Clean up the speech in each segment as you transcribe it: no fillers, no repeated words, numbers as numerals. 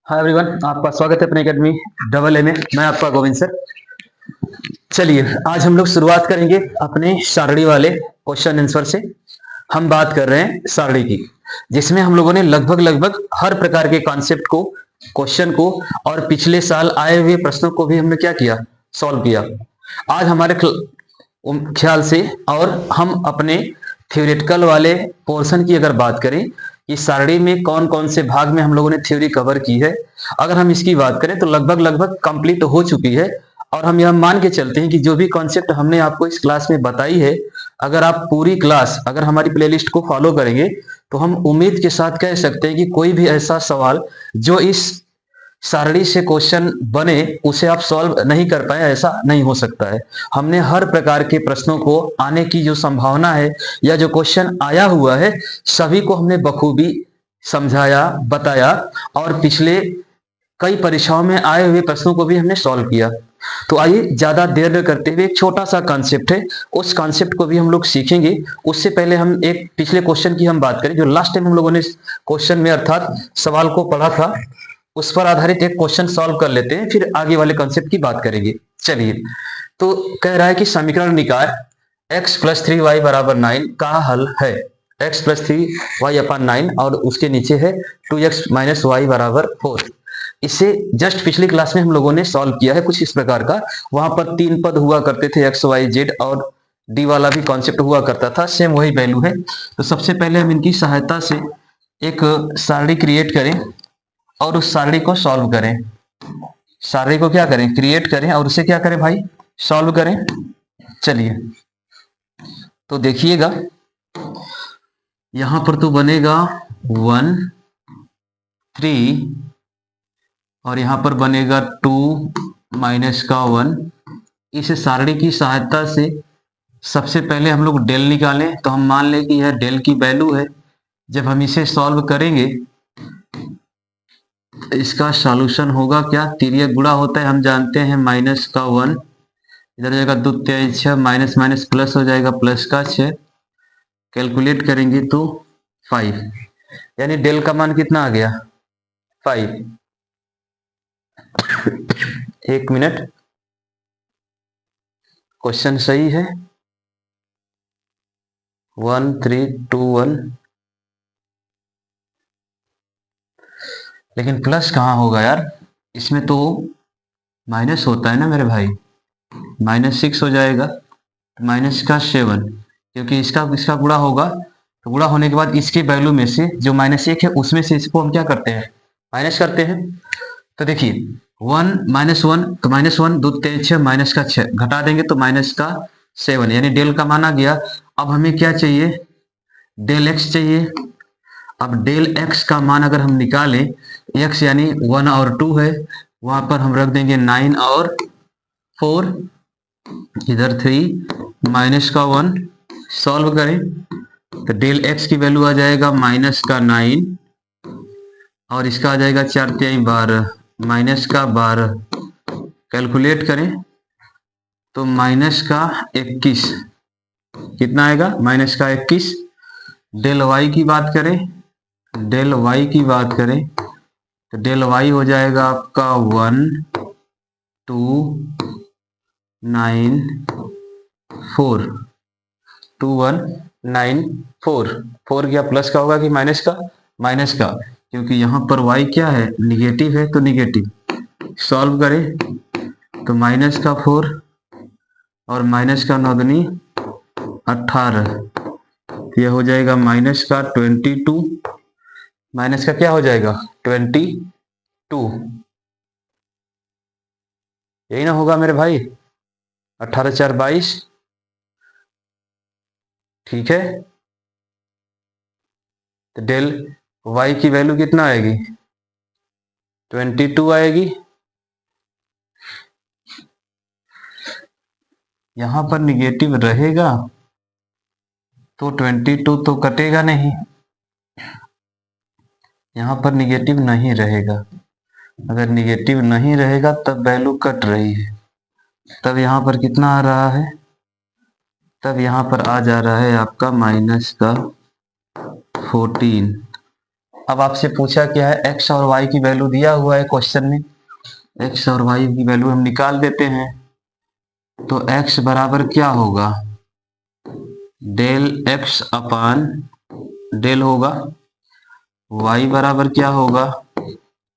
Hi everyone, आपका स्वागत है अपने एकेडमी डबल ए में। मैं आपका गोविंद सर। चलिए आज हम लोग शुरुआत करेंगे अपने सारणी वाले क्वेश्चन आंसर से। हम बात कर रहे हैं सारणी की, जिसमें हम लोगों ने लगभग लगभग हर प्रकार के कॉन्सेप्ट को, क्वेश्चन को और पिछले साल आए हुए प्रश्नों को भी हमने क्या किया, सॉल्व किया। आज हमारे ख्याल से और हम अपने थ्योरेटिकल वाले पोर्शन की अगर बात करें कि सारणी में कौन कौन से भाग में हम लोगों ने थ्योरी कवर की है, अगर हम इसकी बात करें तो लगभग लगभग कंप्लीट हो चुकी है। और हम यह मान के चलते हैं कि जो भी कॉन्सेप्ट हमने आपको इस क्लास में बताई है, अगर आप पूरी क्लास अगर हमारी प्लेलिस्ट को फॉलो करेंगे तो हम उम्मीद के साथ कह सकते हैं कि कोई भी ऐसा सवाल जो इस सारणी से क्वेश्चन बने उसे आप सॉल्व नहीं कर पाए, ऐसा नहीं हो सकता है। हमने हर प्रकार के प्रश्नों को आने की जो संभावना है या जो क्वेश्चन आया हुआ है सभी को हमने बखूबी समझाया, बताया और पिछले कई परीक्षाओं में आए हुए प्रश्नों को भी हमने सॉल्व किया। तो आइए ज्यादा देर न करते हुए, एक छोटा सा कॉन्सेप्ट है, उस कॉन्सेप्ट को भी हम लोग सीखेंगे। उससे पहले हम एक पिछले क्वेश्चन की हम बात करें जो लास्ट टाइम हम लोगों ने क्वेश्चन में अर्थात सवाल को पढ़ा था, उस पर आधारित एक क्वेश्चन सॉल्व कर लेते हैं, फिर आगे वाले कॉन्सेप्ट की बात करेंगे। चलिए, तो कह रहा है कि समीकरण निकाय x प्लस 3y बराबर 9 का हल है x प्लस 3y अपन 9 और उसके नीचे है 2x माइनस वाई बराबर 4। इसे जस्ट पिछली क्लास में हम लोगों ने सॉल्व किया है कुछ इस प्रकार का। वहां पर तीन पद हुआ करते थे, एक्स वाई जेड, और डी वाला भी कॉन्सेप्ट हुआ करता था, सेम वही वैल्यू है। तो सबसे पहले हम इनकी सहायता से एक सारणी क्रिएट करें और उस सारणी को सॉल्व करें। सारणी को क्या करें, क्रिएट करें और उसे क्या करें भाई, सॉल्व करें। चलिए तो देखिएगा, यहां पर तो बनेगा 1 3 और यहां पर बनेगा 2 माइनस का 1। इस सारणी की सहायता से सबसे पहले हम लोग डेल निकालें, तो हम मान लें कि यह डेल की वैल्यू है। जब हम इसे सॉल्व करेंगे इसका सॉल्यूशन होगा क्या, तिर्यक गुणा होता है, हम जानते हैं माइनस का 1, इधर जाएगा 2 3 6, माइनस माइनस प्लस हो जाएगा, प्लस का 6, कैलकुलेट करेंगे तो 5, यानी डेल का मान कितना आ गया, 5। एक मिनट, क्वेश्चन सही है, 1 3 2 1, लेकिन प्लस कहाँ होगा यार, इसमें तो माइनस होता है ना मेरे भाई, -6 हो जाएगा, माइनस का 7, क्योंकि इसका इसका गुणा होगा, तो गुणा होने के बाद इसकी वैल्यू में से जो -1 है उसमें से इसको हम क्या करते हैं, माइनस करते हैं। तो देखिए 1 -1, तो -1 2 3 6, माइनस का 6 घटा देंगे तो माइनस का 7, यानी डेल का मान आ गया। अब हमें क्या चाहिए, डेल एक्स चाहिए। अब डेल एक्स का मान अगर हम निकालें, एक्स यानी 1 और 2 है, वहां पर हम रख देंगे 9 और 4, इधर 3 माइनस का 1, सॉल्व करें तो डेल एक्स की वैल्यू आ जाएगा माइनस का 9 और इसका आ जाएगा 4 3 12, माइनस का 12, कैलकुलेट करें तो माइनस का 21, कितना आएगा, माइनस का 21। डेल वाई की बात करें, डेल वाई की बात करें तो डेल वाई हो जाएगा आपका 1 2 9 4, 2 1 9 4, 4 क्या प्लस का होगा कि माइनस का, माइनस का, क्योंकि यहाँ पर y क्या है, निगेटिव है, तो निगेटिव। सॉल्व करें तो माइनस का 4 और माइनस का 9 दूनी 18, यह हो जाएगा माइनस का 22, माइनस का क्या हो जाएगा 22, यही ना होगा मेरे भाई, 18 4 22, ठीक है। तो डेल y की वैल्यू कितना आएगी, 22 आएगी। यहां पर निगेटिव रहेगा तो 22 तो कटेगा नहीं, यहां पर निगेटिव नहीं रहेगा। अगर निगेटिव नहीं रहेगा तब वैल्यू कट रही है, तब यहां पर कितना आ रहा है, तब यहां पर आ जा रहा है आपका माइनस का 14। अब आपसे पूछा क्या है, एक्स और वाई की वैल्यू दिया हुआ है क्वेश्चन में, एक्स और वाई की वैल्यू हम निकाल देते हैं। तो एक्स बराबर क्या होगा, डेल एक्स अपान डेल होगा, वाई बराबर क्या होगा,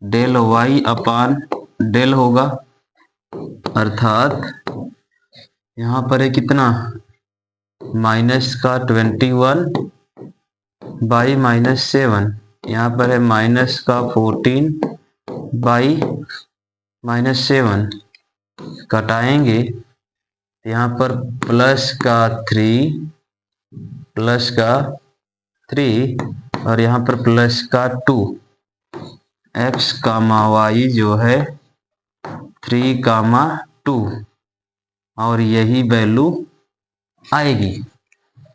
डेल वाई अपान डेल होगा, अर्थात यहां पर है कितना, माइनस का 21 बाई -7, यहाँ पर है माइनस का 14 बाई -7, घटाएंगे यहाँ पर प्लस का 3 और यहाँ पर प्लस का 2, एक्स कामा वाई जो है 3, 2 और यही वैल्यू आएगी।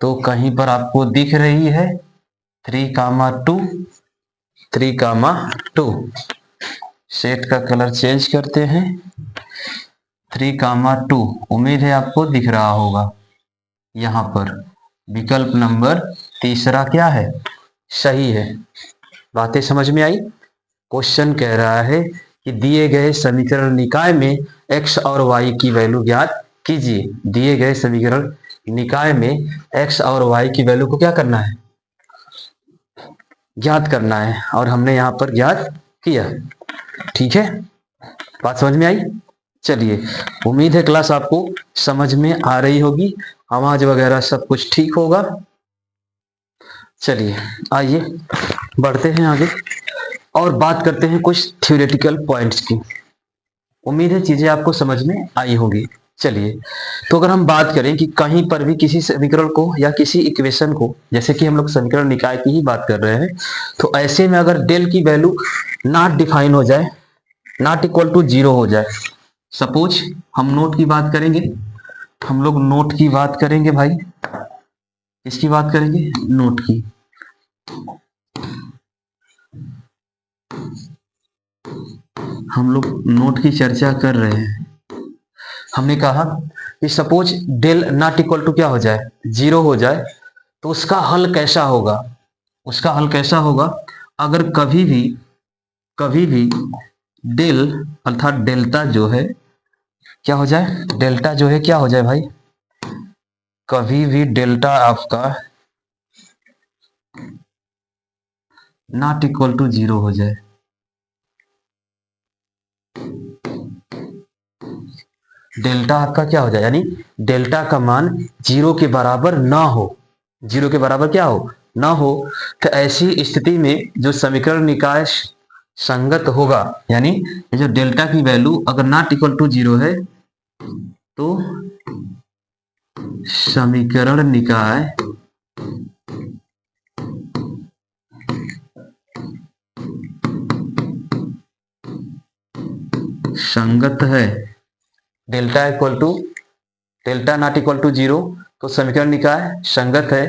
तो कहीं पर आपको दिख रही है 3, 2, सेट का कलर चेंज करते हैं, 3, 2, उम्मीद है आपको दिख रहा होगा। यहां पर विकल्प नंबर तीसरा क्या है, सही है। बातें समझ में आई। क्वेश्चन कह रहा है कि दिए गए समीकरण निकाय में x और y की वैल्यू ज्ञात कीजिए। दिए गए समीकरण निकाय में x और y की वैल्यू को क्या करना है, ज्ञात करना है, और हमने यहां पर ज्ञात किया। ठीक है, बात समझ में आई। चलिए, उम्मीद है क्लास आपको समझ में आ रही होगी, आवाज वगैरह सब कुछ ठीक होगा। चलिए आइए बढ़ते हैं आगे और बात करते हैं कुछ थ्योरेटिकल पॉइंट्स की। उम्मीद है चीजें आपको समझ में आई होगी। चलिए, तो अगर हम बात करें कि कहीं पर भी किसी समीकरण को या किसी इक्वेशन को, जैसे कि हम लोग समीकरण निकाय की ही बात कर रहे हैं, तो ऐसे में अगर डेल की वैल्यू नॉट डिफाइन हो जाए, नॉट इक्वल टू 0 हो जाए, सपोज हम नोट की बात करेंगे, हम लोग नोट की बात करेंगे भाई, किसकी बात करेंगे, नोट की। हम लोग नोट की चर्चा कर रहे हैं। हमने कहा कि suppose del not equal to क्या हो जाए, 0 हो जाए, तो उसका हल कैसा होगा, उसका हल कैसा होगा, अगर कभी भी डेल अर्थात डेल्टा जो है क्या हो जाए, डेल्टा जो है क्या हो जाए भाई, कभी भी डेल्टा आपका नॉट इक्वल टू 0 हो जाए, डेल्टा आपका क्या हो जाए, यानी डेल्टा का मान 0 के बराबर ना हो, 0 के बराबर क्या हो, ना हो, तो ऐसी स्थिति में जो समीकरण निकाय संगत होगा, यानी ये जो डेल्टा की वैल्यू अगर नॉट इक्वल टू 0 है, तो समीकरण निकाय संगत है। Delta equal to delta not equal to 0, तो समीकरण निकाय संगत है।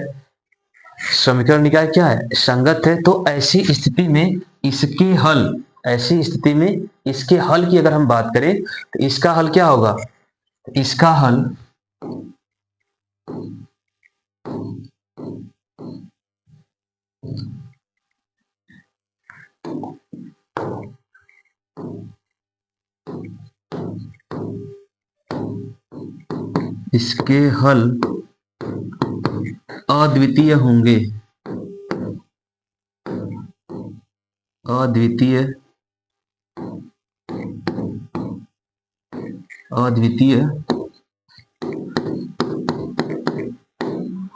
समीकरण निकाय क्या है, संगत है। तो ऐसी स्थिति में इसके हल, ऐसी स्थिति में इसके हल की अगर हम बात करें, तो इसका हल क्या होगा, इसका हल इसके हल अद्वितीय होंगे, अद्वितीय अद्वितीय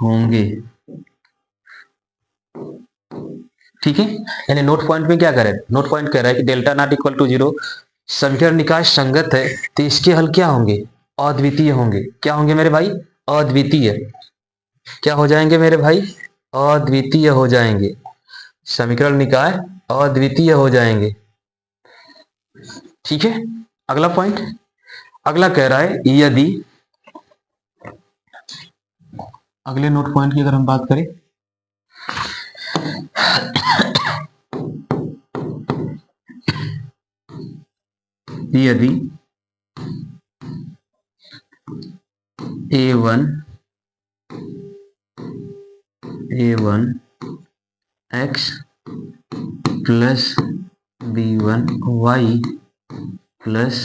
होंगे। ठीक है, यानी नोट पॉइंट में क्या करें, नोट पॉइंट कह रहा है कि डेल्टा नॉट इक्वल टू 0 समीकरण निकाय संगत है, तो इसके हल क्या होंगे, अद्वितीय होंगे। क्या होंगे मेरे भाई, अद्वितीय। क्या हो जाएंगे मेरे भाई, अद्वितीय हो जाएंगे, समीकरण निकाय अद्वितीय हो जाएंगे। ठीक है, अगला पॉइंट, अगला कह रहा है यदि, अगले नोट पॉइंट की अगर हम बात करें, यदि a1 x plus b1y plus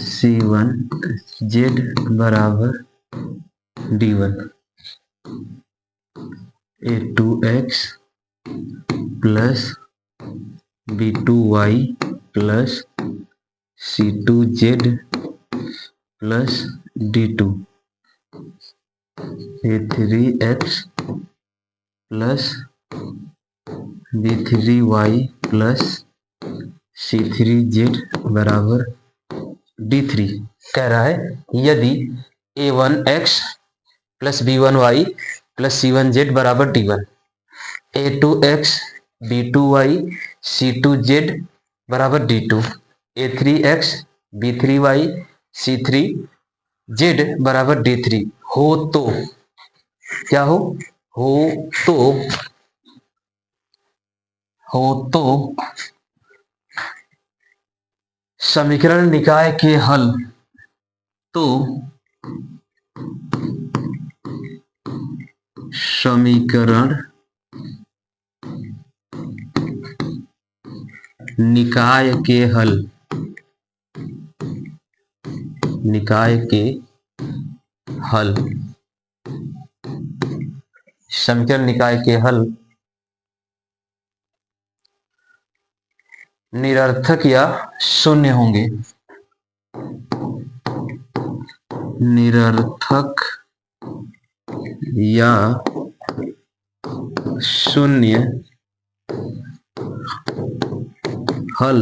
c1z बराबर d1, a2x plus b2y plus c2z plus d2, a3x plus b3y plus c3z बराबर d3। कह रहा है यदि a1x plus b1y plus c1z बराबर d1, a2x b2y c2z बराबर d2, a3x b3y c3z बराबर d3 हो तो क्या हो तो समीकरण निकाय के हल तो समीकरण निकाय के हल समीकरण निकाय के हल निरर्थक या शून्य होंगे, निरर्थक या शून्य हल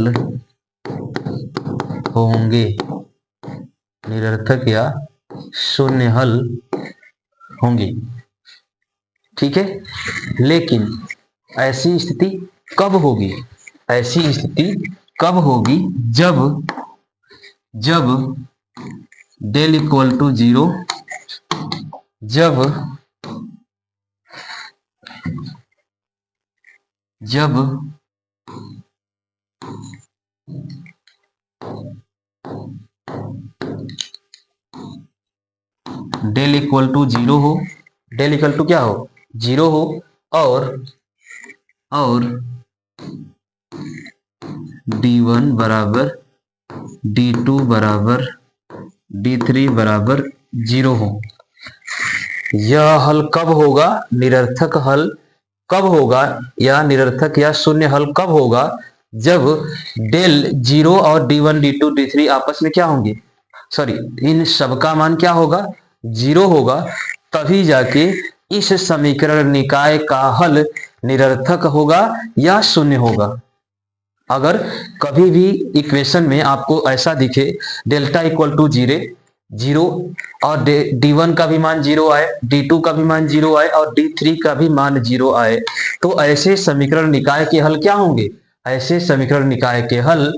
होंगे, निरर्थक या शून्य हल होंगे। ठीक है, लेकिन ऐसी स्थिति कब होगी? ऐसी स्थिति कब होगी? जब डेल इक्वल टू 0, जब डेल इक्वल टू 0 हो, डेल इक्वल टू क्या हो? 0 हो, और d1 बराबर d2 बराबर d3 बराबर 0 हो। यह हल कब होगा? निरर्थक हल कब होगा या निरर्थक या शून्य हल कब होगा? जब डेल 0 और d1 d2 d3 आपस में क्या होंगे? सॉरी, इन सबका मान क्या होगा? 0 होगा। तभी जाके इस समीकरण निकाय का हल निरर्थक होगा या शून्य होगा। अगर कभी भी इक्वेशन में आपको ऐसा दिखे डेल्टा इक्वल टू 0 और d1 का भी मान 0 आए, d2 का भी मान 0 आए और d3 का भी मान 0 आए, तो ऐसे समीकरण निकाय के हल क्या होंगे? ऐसे समीकरण निकाय के हल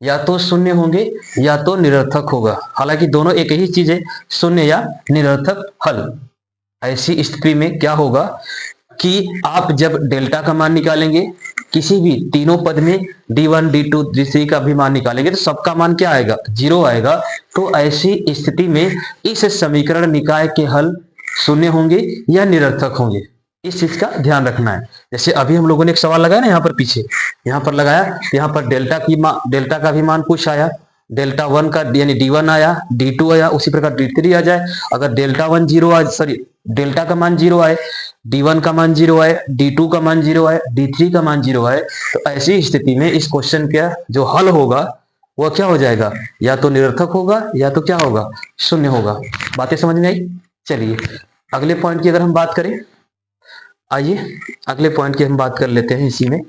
या तो शून्य होंगे या तो निरर्थक होगा। हालांकि दोनों एक ही चीज है, शून्य या निरर्थक हल। ऐसी स्थिति में क्या होगा कि आप जब डेल्टा का मान निकालेंगे, किसी भी तीनों पद में d1 d2 d3 का भी मान निकालेंगे तो सबका मान क्या आएगा? 0 आएगा। तो ऐसी स्थिति में इस समीकरण निकाय के हल शून्य होंगे या निरर्थक होंगे, इस चीज का ध्यान रखना है। जैसे अभी हम लोगों ने एक सवाल लगाया ना, यहाँ पर पीछे यहाँ पर लगाया, यहाँ पर डेल्टा का भी मान कुछ आया, डेल्टा 1 का यानी d1 आया, d2 आया, उसी प्रकार d3 आ जाए। अगर डेल्टा का मान 0 आए, d1 का मान 0 आए, d2 का मान 0 आए, d3 का मान 0 आए, तो ऐसी स्थिति में इस क्वेश्चन का जो हल होगा वह क्या हो जाएगा? या तो निरर्थक होगा या तो क्या होगा? शून्य होगा। बातें समझ में आई? चलिए अगले पॉइंट की अगर हम बात करें, आइए अगले पॉइंट की हम बात कर लेते हैं। इसी में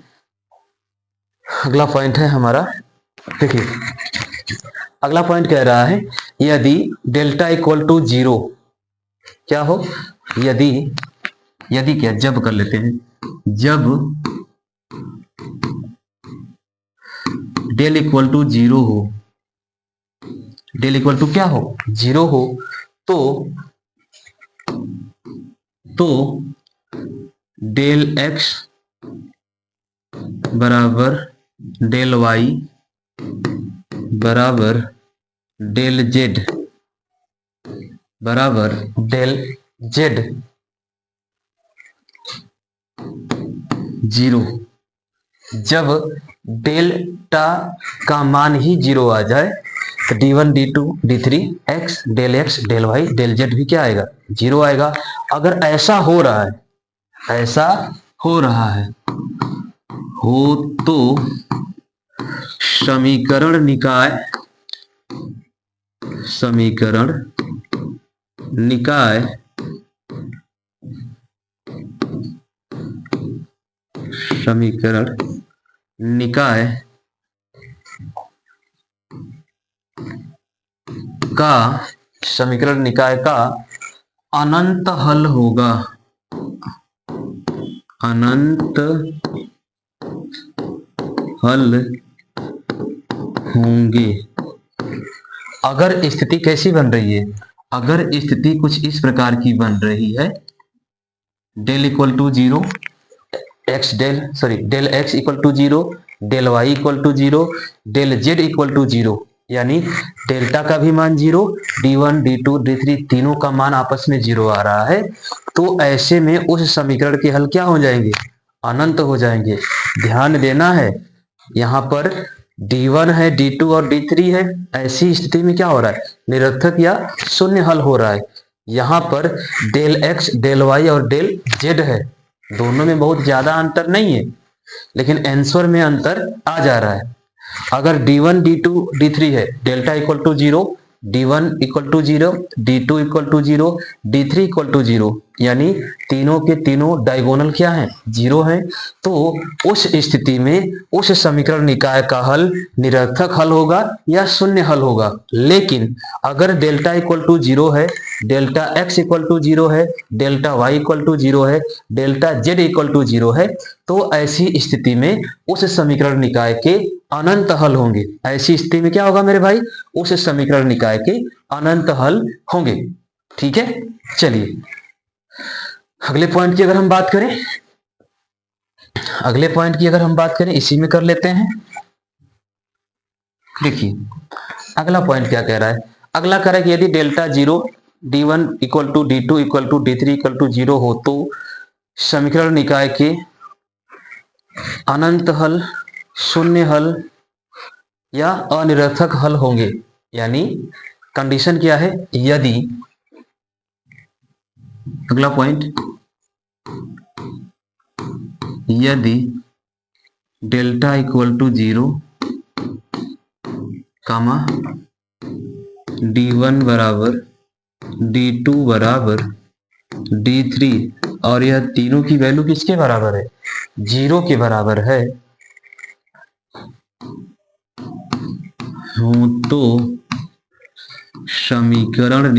अगला पॉइंट है हमारा, देखिए अगला पॉइंट कह रहा है यदि डेल्टा इक्वल टू 0 क्या हो? यदि क्या, जब कर लेते हैं, जब डेल इक्वल टू 0 हो, डेल इक्वल टू क्या हो? 0 हो, तो डेल x बराबर डेल y बराबर डेल z बराबर डेल z 0 जब डेल्टा का मान ही 0 आ जाए तो d1 d2 d3 x del y del z भी क्या आएगा, 0 आएगा। अगर ऐसा हो रहा है, ऐसा हो रहा है हो तो समीकरण निकाय समीकरण निकाय का अनंत हल होगा, अनंत हल होंगे। अगर स्थिति कैसी बन रही है, अगर स्थिति कुछ इस प्रकार की बन रही है, del equal to 0 del x equal to 0, del y equal to 0, del z equal to 0, यानी डेल्टा का भी मान 0, d1 d2 d3 तीनों का मान आपस में 0 आ रहा है, तो ऐसे में उस समीकरण के हल क्या हो जाएंगे, अनंत हो जाएंगे। ध्यान देना है, यहाँ पर d1 है, d2 और d3 है, ऐसी स्थिति में क्या हो रहा है, निरर्थक या शून्य हल हो रहा है। यहाँ पर डेल एक्स डेल वाई और डेल जेड है, दोनों में बहुत ज्यादा अंतर नहीं है, लेकिन आंसर में अंतर आ जा रहा है। अगर d1 d2 d3 है, delta equal to 0, d1 equal to 0, d2 equal to 0, d3 equal to 0, यानी तीनों के तीनों डायगोनल क्या हैं, 0 हैं। तो उस स्थिति में उस समीकरण निकाय का हल निरर्थक हल होगा या शून्य हल होगा। लेकिन अगर डेल्टा इक्वल टू 0 है, डेल्टा एक्स इक्वल टू 0 है, डेल्टा वाई इक्वल टू 0 है, डेल्टा जेड इक्वल टू 0 है, तो ऐसी स्थिति में उस समीकरण निकाय के अनंत हल होंगे। ऐसी स्थिति में क्या होगा मेरे भाई, उस समीकरण निकाय के अनंत हल होंगे। ठीक है, चलिए अगले पॉइंट की अगर हम बात करें, इसी में कर लेते हैं। देखिए अगला पॉइंट क्या कह रहा है, अगला कह रहा है कि यदि delta 0, d1 equal to d2 equal to d3 equal to 0 हो तो समीकरण निकाय के अनंत हल, शून्य हल या अनिरर्थक हल होंगे। यानी कंडीशन क्या है, यदि, अगला पॉइंट, यदि delta equal to 0 comma d1 बराबर d2 बराबर d3 और यह तीनों की वैल्यू किसके बराबर है, 0 के बराबर है, हो तो समीकरण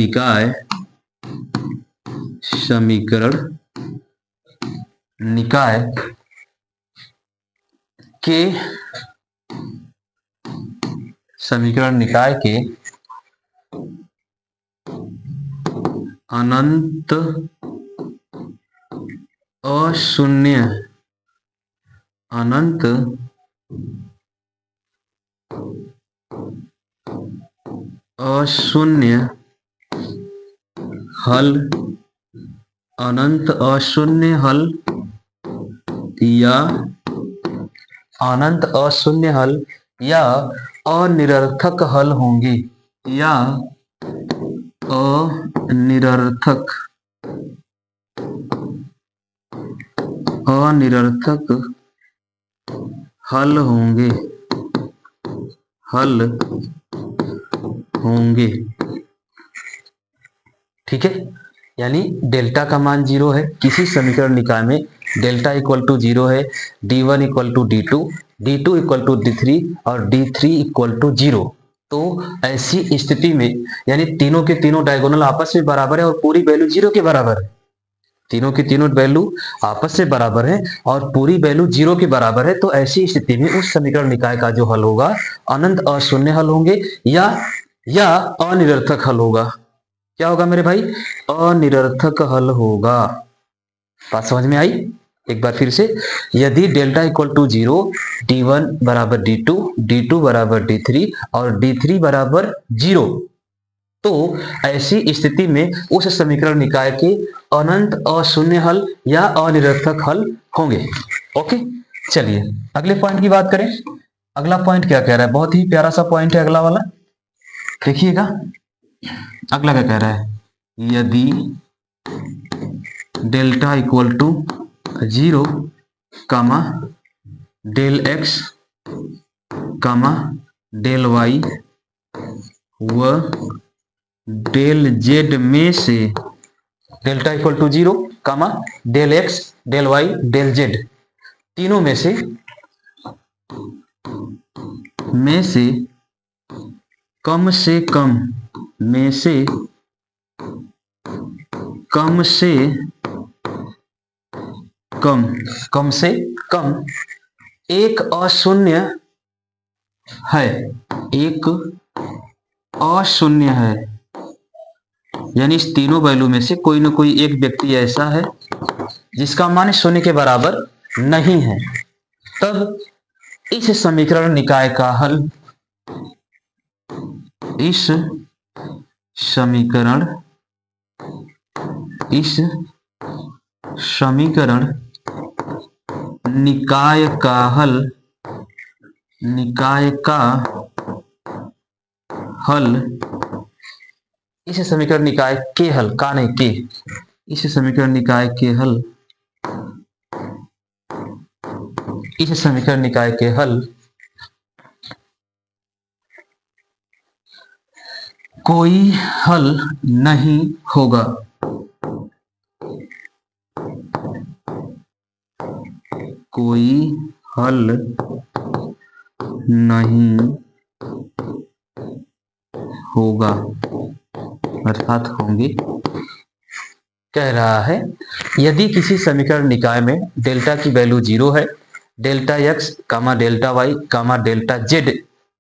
निकाय के अनंत अशून्य हल, अनंत अशून्य हल या अनिरर्थक हल होंगे, या अनिरर्थक हल होंगे। ठीक है, यानी डेल्टा का मान 0 है, किसी समीकरण निकाय में डेल्टा इक्वल टू 0 है, d1 equal to d2, d2 equal to d3 और d3 इक्वल टू 0, तो ऐसी स्थिति में यानी तीनों के तीनों डायगोनल आपस में बराबर है और पूरी वैल्यू 0 के बराबर है, तीनों की तीनों वैल्यू आपस से बराबर है और पूरी वैल्यू 0 के बराबर है, तो ऐसी स्थिति में उस समीकरण निकाय का जो हल होगा अनंत अशून्य हल होंगे या अनिरर्थक हल होगा। क्या होगा मेरे भाई, अनिरर्थक हल होगा। बात समझ में आई, एक बार फिर से, यदि डेल्टा इक्वल टू 0, d1 बराबर d2, d2 बराबर d3 और d3 बराबर 0, तो ऐसी स्थिति में उस समीकरण निकाय के अनंत अशून्य हल या अनिरर्थक हल होंगे। ओके, चलिए अगले पॉइंट की बात करें। अगला पॉइंट क्या कह रहा है, बहुत ही प्यारा सा पॉइंट है अगला वाला, देखिएगा अगला क्या कह रहा है, यदि delta equal to 0 comma del x comma del y व डेल जेड में से delta equal to 0 comma del x del y del z तीनों में से कम से कम एक अशून्य है, यानी इस तीनों वैल्यू में से कोई ना कोई एक व्यक्ति ऐसा है जिसका मान शून्य के बराबर नहीं है, तब इस समीकरण निकाय का हल, इस समीकरण निकाय का हल इस समीकरण निकाय के हल का नहीं के इस समीकरण निकाय के हल कोई हल नहीं होगा। कोई हल नहीं होगा अर्थात होंगे। कह रहा है यदि किसी समीकरण निकाय में डेल्टा की वैल्यू 0 है, delta x comma delta Y कामा डेल्टा जेड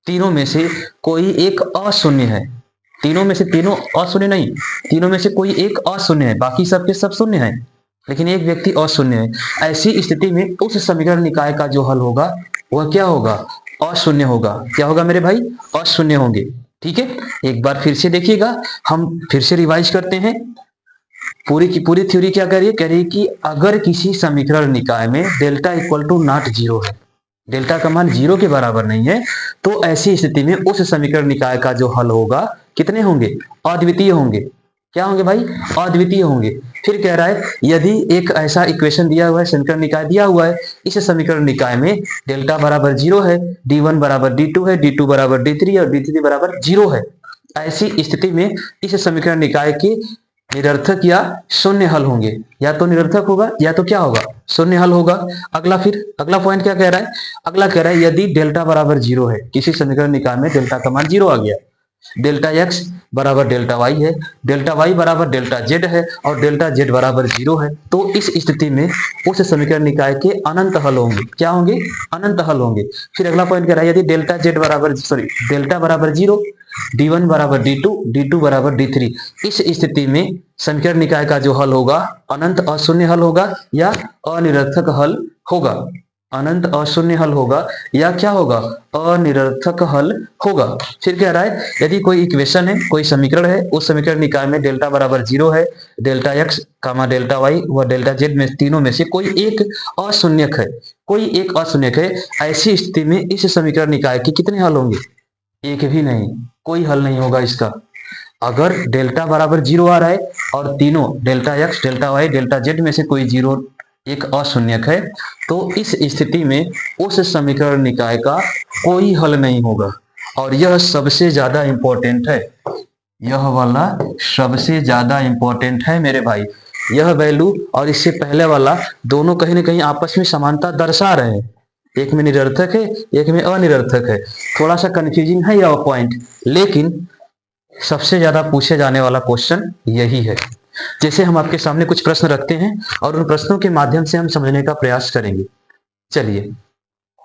तीनों में से कोई एक अशून्य है, तीनों में से तीनों अशून्य नहीं, तीनों में से कोई एक अशून्य है, बाकी सबके सब शून्य है, लेकिन एक व्यक्ति अशून्य है। ऐसी स्थिति में उस समीकरण निकाय का जो हल होगा वह क्या होगा, अशून्य होगा। क्या होगा मेरे भाई, अशून्य होंगे। ठीक है, एक बार फिर से देखिएगा, हम फिर से रिवाइज करते हैं। पूरी की पूरी थ्योरी क्या कह रही है कि अगर किसी समीकरण निकाय में डेल्टा इक्वल टू नॉट 0 है, डेल्टा का मान 0 के बराबर नहीं है, तो ऐसी स्थिति में उस समीकरण निकाय का जो हल होगा कितने होंगे, अद्वितीय होंगे। क्या होंगे भाई, अद्वितीय होंगे। फिर कह रहा है यदि एक ऐसा इक्वेशन दिया हुआ है, समीकरण निकाय दिया हुआ है, इस समीकरण निकाय में डेल्टा बराबर 0 है, d1 बराबर d2 है, d2 बराबर d3 और d3 बराबर 0 है, ऐसी स्थिति में इस समीकरण निकाय के निरर्थक या शून्य हल होंगे। या तो निरर्थक होगा या तो क्या होगा, शून्य हल होगा। अगला पॉइंट क्या कह रहा है, अगला कह रहा है यदि डेल्टा बराबर 0 है, किसी समीकरण निकाय में डेल्टा का मान 0 आ गया, डेल्टा एक्स बराबर डेल्टा वाई है, डेल्टा वाई बराबर डेल्टा जेड है और डेल्टा जेड बराबर 0 है, तो इस स्थिति में उस समीकरण निकाय के अनंत हल होंगे। क्या होंगे, अनंत हल होंगे। फिर अगला पॉइंट कह रहा है यदि डेल्टा बराबर 0, d1 बराबर d2, d2 बराबर d3, इस स्थिति में समीकरण निकाय का जो हल होगा अनंत अशून्य हल होगा या अनिरर्थक हल होगा। अनंत अशून्य हल होगा या क्या होगा, अनिरर्थक हल होगा। फिर कह रहा है यदि कोई इक्वेशन है, कोई समीकरण है, उस समीकरण निकाय में डेल्टा बराबर 0 है, delta x comma delta Y व डेल्टा जेड में तीनों में से कोई एक अशून्यक है, ऐसी स्थिति में इस समीकरण निकाय के कितने हल होंगे, एक भी नहीं, कोई हल नहीं होगा इसका। अगर डेल्टा बराबर 0 आ रहा है और तीनों delta x delta y delta z में से कोई 0 एक अशून्यक है, तो इस स्थिति में उस समीकरण निकाय का कोई हल नहीं होगा। और यह सबसे ज्यादा इंपॉर्टेंट है, यह वाला सबसे ज्यादा इंपॉर्टेंट है मेरे भाई। यह वैल्यू और इससे पहले वाला दोनों कहीं ना कहीं आपस में समानता दर्शा रहे हैं, एक में निरर्थक है एक में अनिरर्थक है। थोड़ा सा कंफ्यूजिंग है यह पॉइंट, लेकिन सबसे ज्यादा पूछे जाने वाला क्वेश्चन यही है। जैसे हम आपके सामने कुछ प्रश्न रखते हैं और उन प्रश्नों के माध्यम से हम समझने का प्रयास करेंगे। चलिए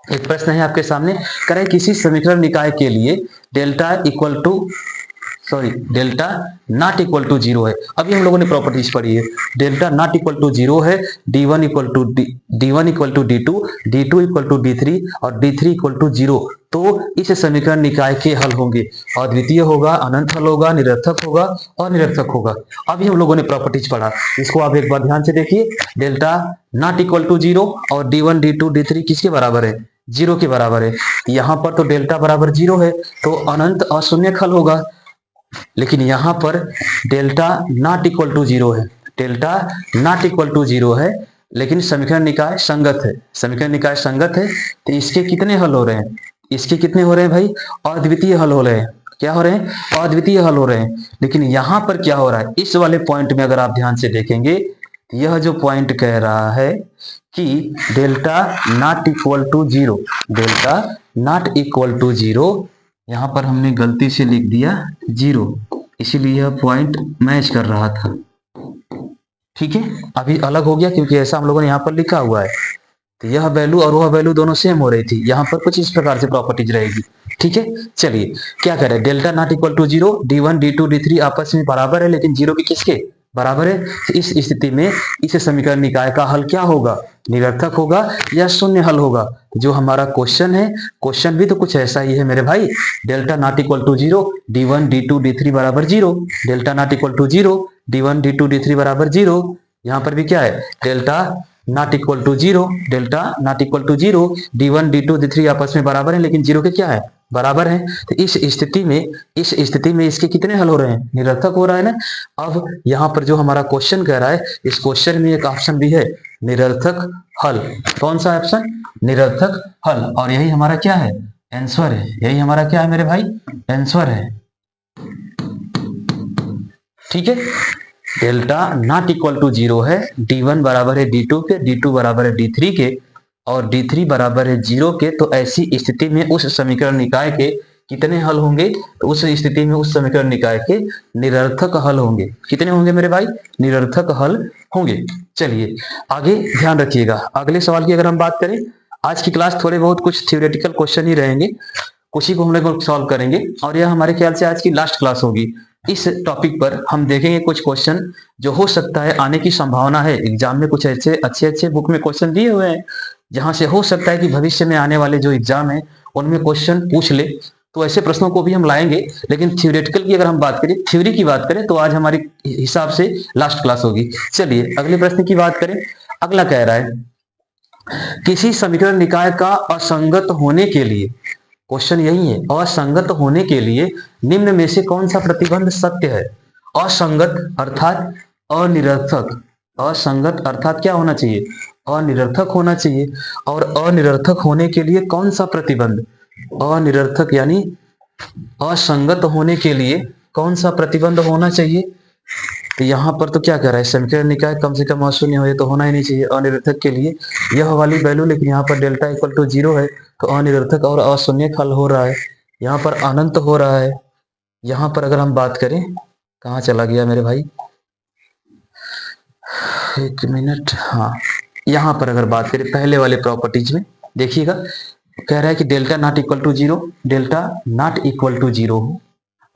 एक प्रश्न है आपके सामने, करें किसी समीकरण निकाय के लिए delta equal to sorry delta not equal to zero है। अभी हम लोगों ने प्रॉपर्टीज पढ़ी है, delta not equal to zero है, d1 equal to d1 equal to d2, d2 equal to d3 और d3 इक्वल टू जीरो। तो इस समीकरण निकाय के हल होंगे, अद्वितीय होगा, अनंत हल होगा, निरर्थक होगा और निरर्थक होगा। अभी हम लोगों ने प्रॉपर्टीज पढ़ा, इसको आप एक बार ध्यान से देखिए। Delta not equal to zero और d1 d2 d3 किसके बराबर है? जीरो के बराबर है। यहाँ पर तो डेल्टा बराबर जीरो है तो अनंत अशून्य हल होगा, लेकिन यहाँ पर delta not equal to zero है, delta not equal to zero है, लेकिन समीकरण निकाय संगत है, समीकरण निकाय संगत है। तो इसके कितने हल हो रहे हैं? इसके कितने हो रहे हैं भाई? अद्वितीय हल हो रहे हैं। क्या हो रहे हैं? अद्वितीय हल हो रहे हैं। लेकिन यहाँ पर क्या हो रहा है? इस वाले पॉइंट में अगर आप ध्यान से देखेंगे, यह जो पॉइंट कह रहा है कि delta not equal to zero, delta not equal to zero, यहां पर हमने गलती से लिख दिया जीरो, इसीलिए यह पॉइंट मैच कर रहा था। ठीक है, अभी अलग हो गया क्योंकि ऐसा हम लोगों ने यहां पर लिखा हुआ है। तो यह वैल्यू और वह वैल्यू दोनों सेम हो रही थी, यहां पर कुछ इस प्रकार से प्रॉपर्टीज रहेगी। ठीक है, चलिए क्या करें, delta not equal to zero, d1 d2 d3 आपस में बराबर है, लेकिन जीरो के किसके बराबर है? तो इस स्थिति में इस समीकरण निकाय का हल क्या होगा? निरर्थक होगा या शून्य हल होगा? जो हमारा क्वेश्चन है, क्वेश्चन भी तो कुछ ऐसा ही है मेरे भाई। Delta not equal to zero, d1 d2 d3 बराबर जीरो, delta not equal to zero, d1 d2 d3 बराबर जीरो। यहाँ पर भी क्या है? Delta not equal to zero, delta not equal to zero, d1 d2 d3 आपस में बराबर है, लेकिन जीरो के क्या है? बराबर है। तो इस स्थिति में इसके कितने हल हो रहे हैं? निरर्थक हो रहा है ना। अब यहाँ पर जो हमारा क्वेश्चन कह रहा है, इस क्वेश्चन में एक ऑप्शन भी है, निरर्थक हल। कौन सा ऑप्शन? निरर्थक हल। और यही हमारा क्या है? आंसर है। यही हमारा क्या है मेरे भाई? आंसर है। ठीक है, delta not equal to zero है, d1 बराबर है d2 के, d2 बराबर है d3 के और d3 बराबर है जीरो के। तो ऐसी स्थिति में उस समीकरण निकाय के कितने हल होंगे? तो उस स्थिति में उस समीकरण निकाय के निरर्थक हल होंगे। कितने होंगे मेरे भाई? निरर्थक हल होंगे। चलिए आगे ध्यान रखिएगा। अगले सवाल की अगर हम बात करें, आज की क्लास थोड़े बहुत कुछ थ्योरेटिकल क्वेश्चन ही रहेंगे, कुछ ही को हम लोग सॉल्व करेंगे और यह हमारे ख्याल से आज की लास्ट क्लास होगी। इस टॉपिक पर हम देखेंगे कुछ क्वेश्चन जो हो सकता है आने की संभावना है एग्जाम में। कुछ ऐसे अच्छे बुक में क्वेश्चन दिए हुए हैं जहां से हो सकता है कि भविष्य में आने वाले जो एग्जाम है उनमें क्वेश्चन पूछ ले, तो ऐसे प्रश्नों को भी हम लाएंगे। लेकिन थ्योरेटिकल की अगर हम बात करें, थ्योरी की बात करें, तो आज हमारी हिसाब से लास्ट क्लास होगी। चलिए अगले प्रश्न की बात करें। अगला कह रहा है, किसी समीकरण निकाय का असंगत होने के लिए, क्वेश्चन यही है, असंगत होने के लिए निम्न में से कौन सा प्रतिबंध सत्य है? असंगत अर्थात अनिरर्थक, असंगत अर्थात क्या होना चाहिए? अनिरर्थक होना चाहिए। और अनिरर्थक होने के लिए कौन सा प्रतिबंध? अनिरर्थक यानी असंगत होने के लिए कौन सा प्रतिबंध होना चाहिए? तो यहाँ पर तो क्या कह रहा है, समीकरण निकाय कम से कम अशून्य हो, ये तो होना ही नहीं चाहिए अनिरर्थक के लिए यह वाली वैल्यू। लेकिन यहाँ पर डेल्टा इक्वल टू जीरो है तो अनिरर्थक और अशून्य हल हो रहा है। यहाँ पर अनंत हो रहा है। यहाँ पर अगर हम बात करें, कहाँ चला गया मेरे भाई, एक मिनट, हाँ, यहाँ पर अगर बात करें पहले वाले प्रॉपर्टीज में देखिएगा, कह रहा है कि delta not equal to zero, delta not equal to zero हो,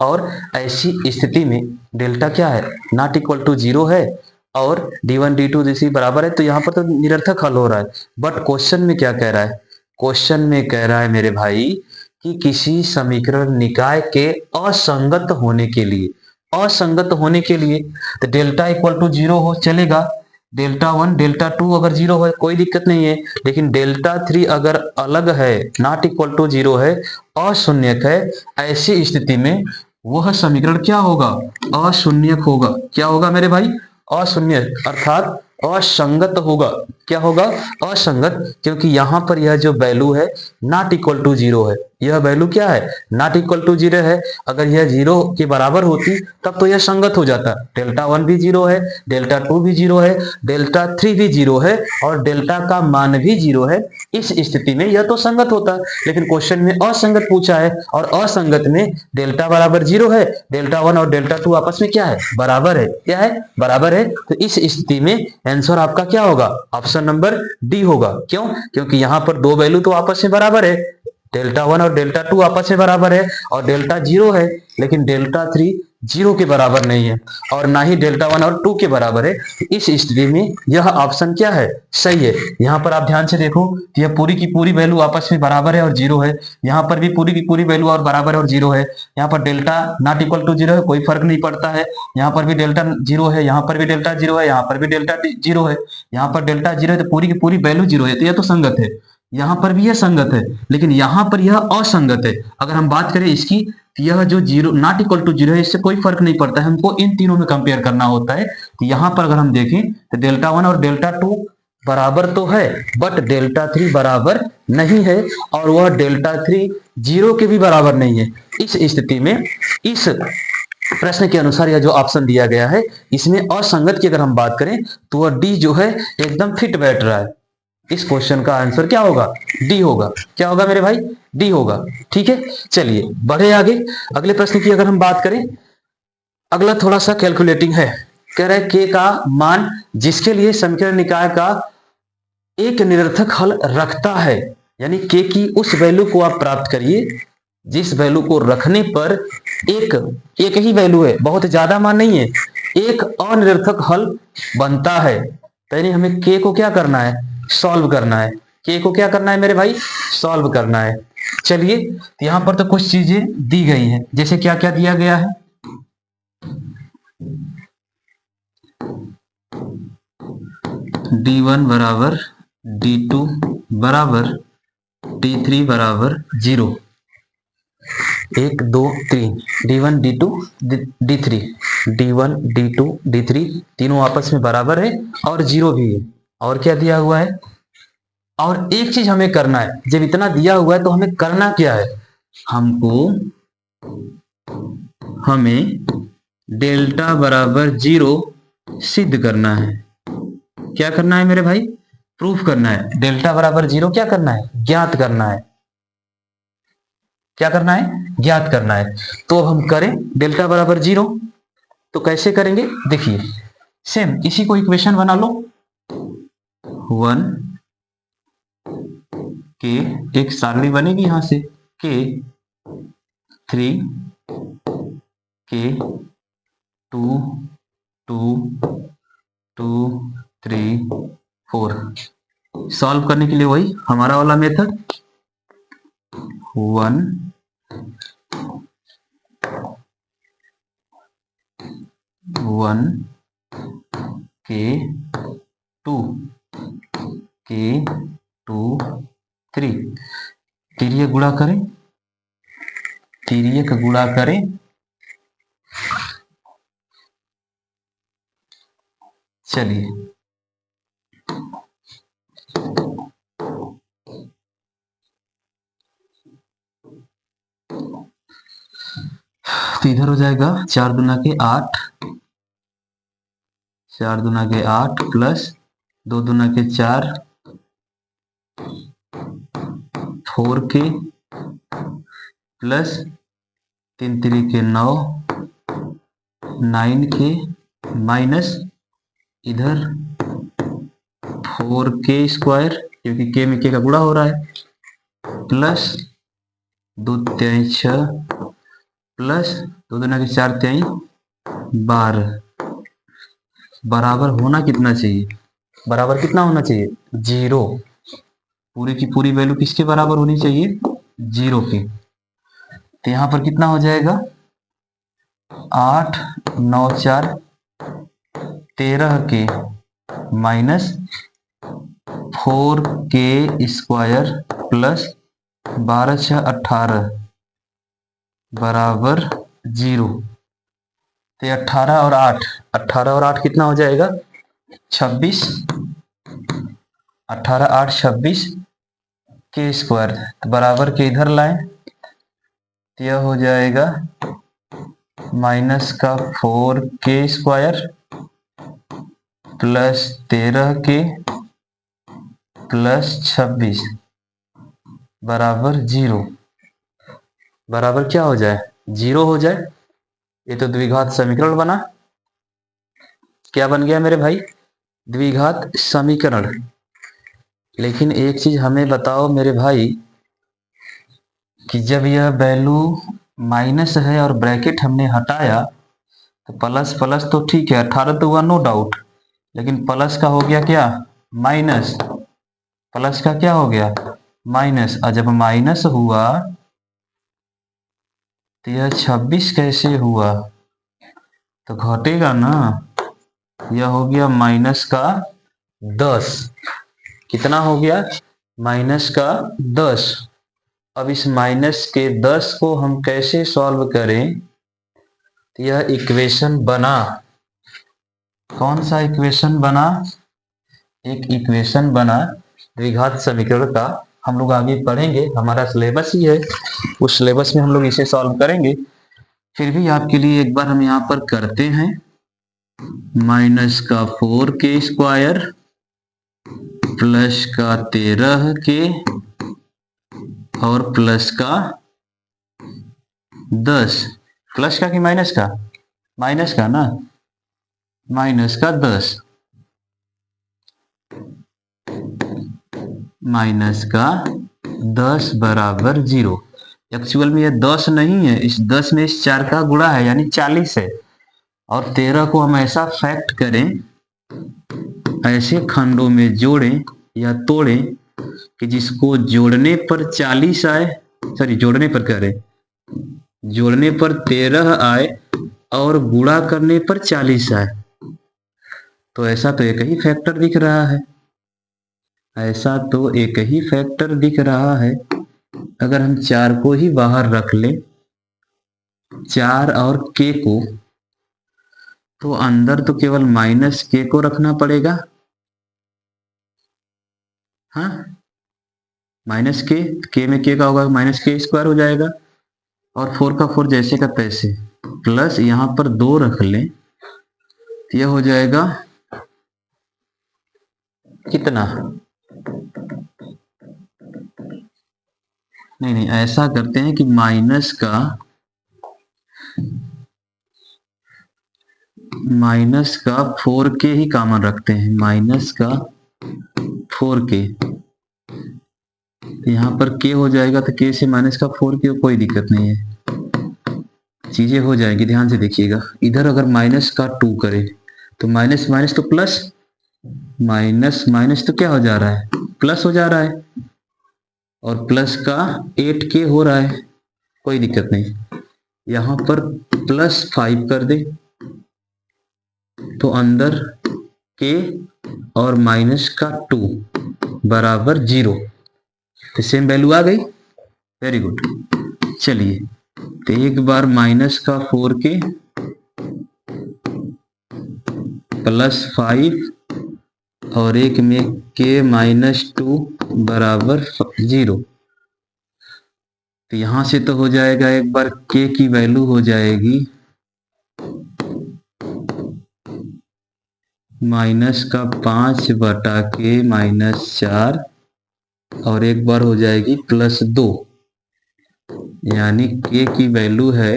और ऐसी स्थिति में डेल्टा क्या है? नॉट इक्वल टू जीरो है और d1 d2 d3 बराबर है, तो यहाँ पर तो निरर्थक हल हो रहा है। बट क्वेश्चन में क्या कह रहा है? क्वेश्चन में कह रहा है मेरे भाई कि किसी समीकरण निकाय के असंगत होने के लिए, असंगत होने के लिए, तो डेल्टा इक्वल टू जीरो हो चलेगा, डेल्टा 1 डेल्टा 2 अगर जीरो है कोई दिक्कत नहीं है, लेकिन डेल्टा 3 अगर अलग है, नॉट इक्वल टू जीरो है, अशून्यक है, ऐसी स्थिति में वह समीकरण क्या होगा? अशून्यक होगा। क्या होगा मेरे भाई? अशून्यक अर्थात असंगत होगा। क्या होगा? असंगत, क्योंकि यहाँ पर यह जो वैल्यू है नॉट इक्वल टू जीरो है, यह वैल्यू क्या है? नॉट इक्वल टू जीरो है। अगर यह जीरो के बराबर होती तब तो यह संगत हो जाता। डेल्टा 1 भी जीरो है, डेल्टा 2 भी जीरो है, डेल्टा 3 भी जीरो है और डेल्टा का मान भी जीरो है। इस स्थिति में यह तो संगत होता, लेकिन क्वेश्चन में असंगत पूछा है और असंगत में डेल्टा बराबर जीरो है, डेल्टा 1 और डेल्टा 2 आपस में क्या है? बराबर है। क्या है? बराबर है। तो इस स्थिति में आंसर आपका क्या होगा? ऑप्शन नंबर डी होगा। क्यों? क्योंकि यहाँ पर दो वैल्यू तो आपस में बराबर है, डेल्टा 1 और डेल्टा 2 आपस में बराबर है और डेल्टा 0 है, लेकिन डेल्टा 3 0 के बराबर नहीं है और ना ही डेल्टा 1 और 2 के बराबर है। इस स्थिति में यह ऑप्शन क्या है, सही है। यहाँ पर आप ध्यान से देखो कि यह पूरी की पूरी वैल्यू आपस में बराबर है और 0 है। यहाँ पर भी पूरी की पूरी वैल्यू और बराबर है और 0 है। यहाँ पर डेल्टा नॉट इक्वल टू 0 है, कोई फर्क नहीं पड़ता है। यहाँ पर भी डेल्टा 0 है, यहाँ पर भी डेल्टा 0 है, यहाँ पर भी डेल्टा 0 है। यहाँ पर डेल्टा 0 है तो पूरी की पूरी वैल्यू 0 है, तो यह तो संगत है। यहाँ पर भी यह संगत है, लेकिन यहाँ पर यह असंगत है। अगर हम बात करें इसकी, यह जो 0 नॉट इक्वल टू 0 है, इससे कोई फर्क नहीं पड़ता है, हमको इन तीनों में कंपेयर करना होता है। तो यहाँ पर अगर हम देखें तो डेल्टा 1 और डेल्टा 2 बराबर तो है, बट डेल्टा 3 बराबर नहीं है और वह डेल्टा 3 0 के भी बराबर नहीं है। इस स्थिति में इस प्रश्न के अनुसार यह जो ऑप्शन दिया गया है, इसमें असंगत की अगर हम बात करें तो वह डी जो है एकदम फिट बैठ रहा है। इस क्वेश्चन का आंसर क्या होगा, डी होगा। क्या होगा मेरे भाई, डी होगा। ठीक है, चलिए बढ़े आगे। अगले प्रश्न की अगर हम बात करें, अगला थोड़ा सा कैलकुलेटिंग है। कह रहा है के का मान जिसके लिए समीकरण निकाय का एक निरर्थक हल रखता है, यानी के की उस वैल्यू को आप प्राप्त करिए जिस वैल्यू को रखने पर एक ही वैल्यू है, बहुत ज्यादा मान नहीं है, एक अनिरर्थक हल बनता है। तो यानी हमें के को क्या करना है, सॉल्व करना है। के को क्या करना है मेरे भाई, सॉल्व करना है। चलिए, यहां पर तो कुछ चीजें दी गई हैं, जैसे क्या क्या दिया गया है। d1 बराबर d2 बराबर d3 बराबर 0, 1 2 3, d1 d2 d3, d1 d2 d3 तीनों आपस में बराबर है और 0 भी है। और क्या दिया हुआ है, और एक चीज हमें करना है। जब इतना दिया हुआ है तो हमें करना क्या है, हमें डेल्टा बराबर 0 सिद्ध करना है। क्या करना है मेरे भाई, प्रूफ करना है। डेल्टा बराबर 0 क्या करना है, ज्ञात करना है। क्या करना है, ज्ञात करना है। तो अब हम करें डेल्टा बराबर 0, तो कैसे करेंगे देखिए, सेम इसी को इक्वेशन बना लो। 1 के एक सारणी बनेगी यहां से, के 3 के 2 2 2 3 4। सॉल्व करने के लिए वही हमारा वाला मेथड, 1 के 2 के 2 3, तिर्यक गुणा करें, तिर्यक गुणा करें, चलिए तो इधर हो जाएगा 4 दूना के 8, 4 दूना के 8 प्लस 2 दूना के 4, 4 के प्लस 3 3 के 9, 9 के माइनस इधर 4 के स्क्वायर, क्योंकि के में के का गुणा हो रहा है, प्लस 2 3 6 प्लस 2 दूना के 4 3 12, बराबर होना कितना चाहिए, बराबर कितना होना चाहिए, 0। पूरी की पूरी वैल्यू किसके बराबर होनी चाहिए, 0 के। तो यहां पर कितना हो जाएगा, 8 9 4 13 के माइनस 4 के स्क्वायर प्लस 12 6 18 बराबर 0। तो 18 और 8, 18 और 8 कितना हो जाएगा, 26, 18 8 26 के स्क्वायर, तो बराबर के इधर लाएं, तो यह हो जाएगा माइनस का 4 के स्क्वायर प्लस 13 के प्लस 26 बराबर 0। बराबर क्या हो जाए, 0 हो जाए। ये तो द्विघात समीकरण बना। क्या बन गया मेरे भाई, द्विघात समीकरण। लेकिन एक चीज हमें बताओ मेरे भाई, कि जब यह वैल्यू माइनस है और ब्रैकेट हमने हटाया तो प्लस प्लस तो ठीक है, 18 तो हुआ नो डाउट, लेकिन प्लस का हो गया क्या, माइनस। प्लस का क्या हो गया, माइनस। और जब माइनस हुआ तो यह 26 कैसे हुआ, तो घटेगा ना। यह हो गया माइनस का 10। कितना हो गया, माइनस का 10। अब इस माइनस के 10 को हम कैसे सॉल्व करें, तो यह इक्वेशन बना। कौन सा इक्वेशन बना, एक इक्वेशन बना द्विघात समीकरण का। हम लोग आगे पढ़ेंगे, हमारा सिलेबस ही है, उस सिलेबस में हम लोग इसे सॉल्व करेंगे। फिर भी आपके लिए एक बार हम यहाँ पर करते हैं। माइनस का 4k² प्लस का 13k और प्लस का 10। प्लस का कि माइनस का, माइनस का ना, माइनस का 10, माइनस का 10 बराबर 0। एक्चुअल में यह 10 नहीं है, इस 10 में इस 4 का गुणा है यानी 40 है। और 13 को हम ऐसा फैक्ट करें, ऐसे खंडों में जोड़ें या तोड़ें कि जिसको जोड़ने पर 40 आए, सॉरी जोड़ने पर करें, जोड़ने पर 13 आए और गुणा करने पर 40 आए। तो ऐसा तो एक ही फैक्टर दिख रहा है, ऐसा तो एक ही फैक्टर दिख रहा है। अगर हम 4 को ही बाहर रख लें, 4 और k को, तो अंदर तो केवल माइनस k को रखना पड़ेगा। हाँ, माइनस k में k का होगा माइनस k² हो जाएगा, और 4 का 4 जैसे का तैसे, प्लस यहां पर 2 रख लें, यह हो जाएगा कितना, नहीं ऐसा करते हैं कि माइनस का 4k ही कॉमन रखते हैं, माइनस का 4k। यहाँ पर k हो जाएगा तो k से माइनस का 4k, कोई दिक्कत नहीं है, चीजें हो जाएंगी। ध्यान से देखिएगा, इधर अगर माइनस का 2 करें तो माइनस माइनस तो प्लस, माइनस माइनस तो क्या हो जा रहा है, प्लस हो जा रहा है, और प्लस का 8k हो रहा है, कोई दिक्कत नहीं। यहां पर प्लस 5 कर दे तो अंदर k और माइनस का 2 बराबर 0, तो सेम वैल्यू आ गई। Very good. चलिए, तो एक बार माइनस का 4k प्लस 5 और एक में k माइनस 2 बराबर 0। तो यहां से तो हो जाएगा, एक बार k की वैल्यू हो जाएगी माइनस का 5/k माइनस 4, और एक बार हो जाएगी प्लस 2, यानी k की वैल्यू है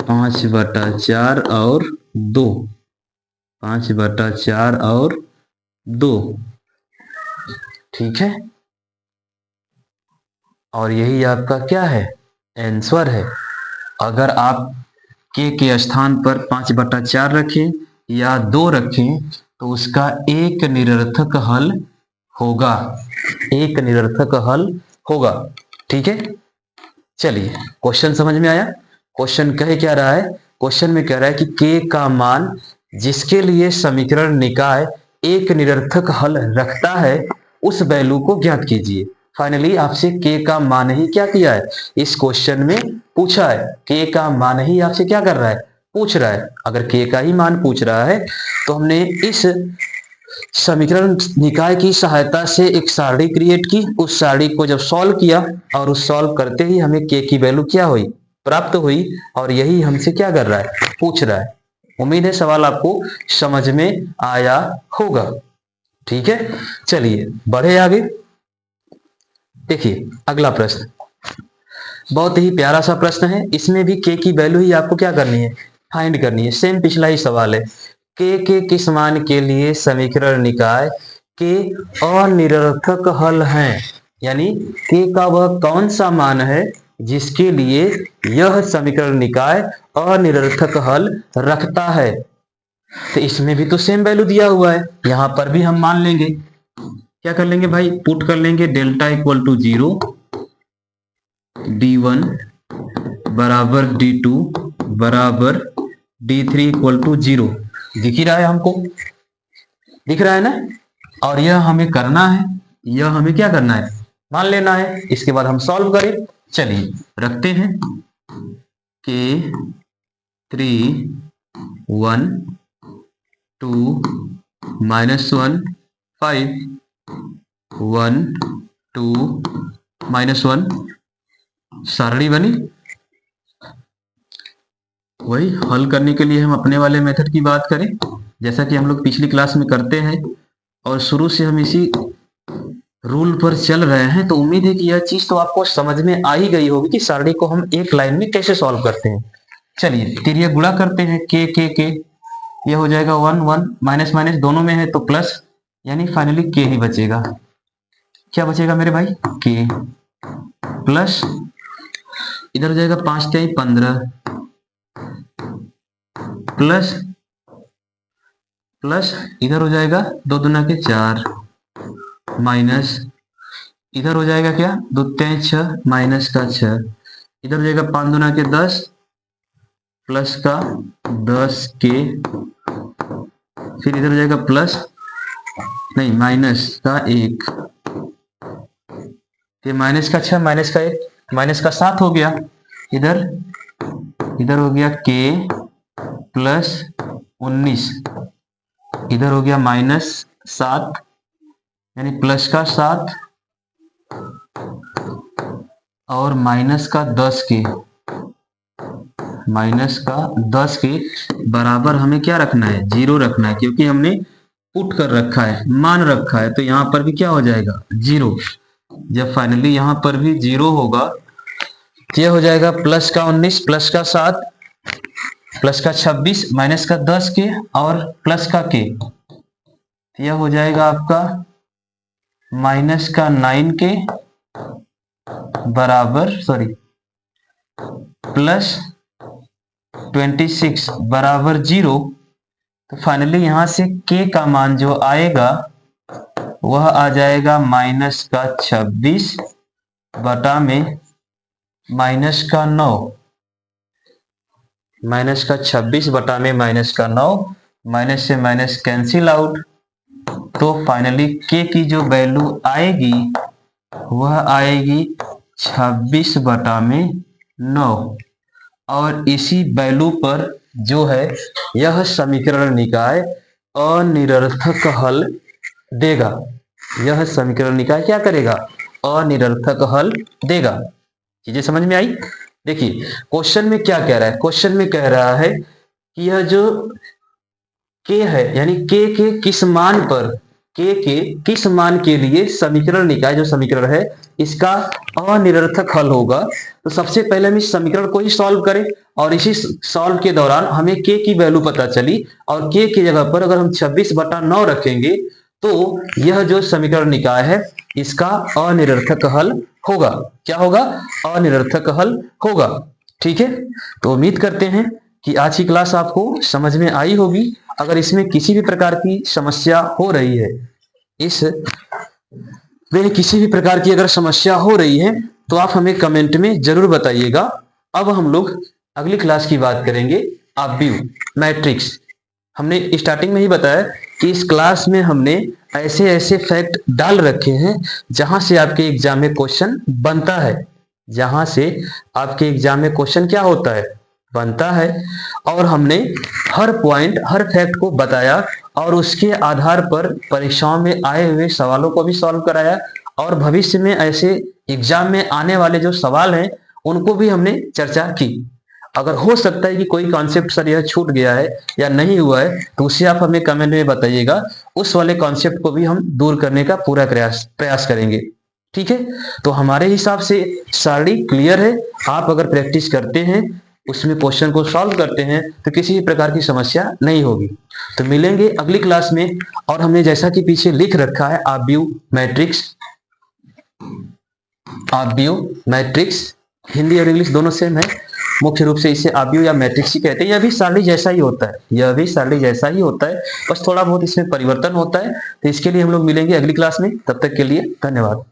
5/4 और 2, 5/4 और 2, ठीक है। और यही आपका क्या है, आंसर है। अगर आप k के स्थान पर 5/4 रखें या 2 रखें तो उसका एक निरर्थक हल होगा, एक निरर्थक हल होगा, ठीक है। चलिए, क्वेश्चन समझ में आया। क्वेश्चन कह क्या रहा है, क्वेश्चन में कह रहा है कि k का मान जिसके लिए समीकरण निकाय एक निरर्थक हल रखता है उस वैल्यू को ज्ञात कीजिए। फाइनली आपसे k का मान ही क्या किया है, इस क्वेश्चन में पूछा है। k का मान ही आपसे क्या कर रहा है, पूछ रहा है। अगर k का ही मान पूछ रहा है तो हमने इस समीकरण निकाय की सहायता से एक सारणी क्रिएट की, उस सारणी को जब सॉल्व किया और उस सॉल्व करते ही हमें k की वैल्यू क्या हुई, प्राप्त हुई, और यही हमसे क्या कर रहा है, पूछ रहा है। उम्मीद है सवाल आपको समझ में आया होगा, ठीक है। चलिए बढ़े आगे। देखिए अगला प्रश्न बहुत ही प्यारा सा प्रश्न है, इसमें भी k की वैल्यू ही आपको क्या करनी है, फाइंड करनी है। सेम पिछला ही सवाल है, k के किस मान के लिए समीकरण निकाय के अनिरर्थक हल हैं, यानी के का वह कौन सा मान है जिसके लिए यह समीकरण निकाय अनिरर्थक हल रखता है। तो इसमें भी तो सेम वैल्यू दिया हुआ है, यहां पर भी हम मान लेंगे। क्या कर लेंगे भाई, पुट कर लेंगे डेल्टा इक्वल टू 0, d1 बराबर d2 बराबर d3 इक्वल टू 0। दिख ही रहा है हमको, दिख रहा है ना। और यह हमें करना है, यह हमें क्या करना है, मान लेना है। इसके बाद हम सॉल्व करें। चलिए रखते हैं के 3 1 2 -1 5 1 2 -1 सारणी बनी। वही हल करने के लिए हम अपने वाले मेथड की बात करें, जैसा कि हम लोग पिछली क्लास में करते हैं और शुरू से हम इसी रूल पर चल रहे हैं, तो उम्मीद है कि यह चीज तो आपको समझ में आ ही गई होगी कि सारणी को हम एक लाइन में कैसे सॉल्व करते हैं। चलिए तिरिया गुणा करते हैं, के ये हो जाएगा 1 1 माइनस माइनस दोनों में है तो प्लस, यानी फाइनली के ही बचेगा। क्या बचेगा मेरे भाई, के प्लस इधर हो जाएगा 5 3 15 प्लस प्लस इधर हो जाएगा 2 दूना के 4 माइनस इधर हो जाएगा क्या 2 3 6 माइनस का 6, इधर हो जाएगा 5 दूना के 10 प्लस का 10 के, फिर इधर हो जाएगा प्लस नहीं माइनस का 1, ये माइनस का 6 माइनस का 1 माइनस का 7 हो गया। इधर इधर हो गया के प्लस 19, इधर हो गया माइनस 7 यानी प्लस का 7 और माइनस का 10 के, माइनस का 10 के बराबर हमें क्या रखना है, 0 रखना है, क्योंकि हमने पुट कर रखा है, मान रखा है। तो यहां पर भी क्या हो जाएगा 0। जब फाइनली यहां पर भी 0 होगा तो यह हो जाएगा प्लस का 19 प्लस का 7 प्लस का 26 माइनस का 10 के और प्लस का के, यह हो जाएगा आपका माइनस का 9 के बराबर प्लस 26 बराबर 0। तो फाइनली यहां से के का मान जो आएगा वह आ जाएगा माइनस का 26 बटा में माइनस का 9, माइनस का 26 बटा में माइनस का 9, माइनस से माइनस कैंसिल आउट। तो फाइनली के की जो वैल्यू आएगी वह आएगी 26 बटा में 9, और इसी वैल्यू पर जो है यह समीकरण निकाय अनिरर्थक हल देगा। यह समीकरण निकाय क्या करेगा, अनिरर्थक हल देगा। चीजें समझ में आई। देखिए क्वेश्चन में क्या कह रहा है, क्वेश्चन में कह रहा है कि यह जो के है यानी के किस मान पर, के किस मान के लिए समीकरण निकाय जो समीकरण है इसका अनिरर्थक हल होगा। तो सबसे पहले हम इस समीकरण को ही सॉल्व करें, और इसी सॉल्व के दौरान हमें के की वैल्यू पता चली, और के की जगह पर अगर हम 26 बटा 9 रखेंगे तो यह जो समीकरण निकाय है इसका अनिरर्थक हल होगा। क्या होगा, अनिरर्थक हल होगा। ठीक है, तो उम्मीद करते हैं कि आज की क्लास आपको समझ में आई होगी। अगर इसमें किसी भी प्रकार की समस्या हो रही है, इसमें किसी भी प्रकार की अगर समस्या हो रही है तो आप हमें कमेंट में जरूर बताइएगा। अब हम लोग अगली क्लास की बात करेंगे ऑब्वियू मैट्रिक्स। हमने स्टार्टिंग में ही बताया कि इस क्लास में हमने ऐसे ऐसे फैक्ट डाल रखे हैं जहां से आपके एग्जाम में क्वेश्चन बनता है, जहां से आपके एग्जाम में क्वेश्चन क्या होता है, बनता है। और हमने हर पॉइंट हर फैक्ट को बताया और उसके आधार पर परीक्षाओं में आए हुए सवालों को भी सॉल्व कराया, और भविष्य में ऐसे एग्जाम में आने वाले जो सवाल हैं उनको भी हमने चर्चा की। अगर हो सकता है कि कोई कॉन्सेप्ट सर यह छूट गया है या नहीं हुआ है तो उसे आप हमें कमेंट में बताइएगा, उस वाले कॉन्सेप्ट को भी हम दूर करने का पूरा प्रयास करेंगे। ठीक है, तो हमारे हिसाब से सारणी क्लियर है। आप अगर प्रैक्टिस करते हैं, उसमें क्वेश्चन को सॉल्व करते हैं तो किसी भी प्रकार की समस्या नहीं होगी। तो मिलेंगे अगली क्लास में, और हमने जैसा कि पीछे लिख रखा है ऑब्वियू मैट्रिक्स आव्यूह मैट्रिक्स, हिंदी और इंग्लिश दोनों सेम है, मुख्य रूप से इसे आव्यूह या मैट्रिक्स ही कहते हैं। यह भी सारणी जैसा ही होता है, यह भी सारणी जैसा ही होता है, बस थोड़ा बहुत इसमें परिवर्तन होता है। तो इसके लिए हम लोग मिलेंगे अगली क्लास में, तब तक के लिए धन्यवाद।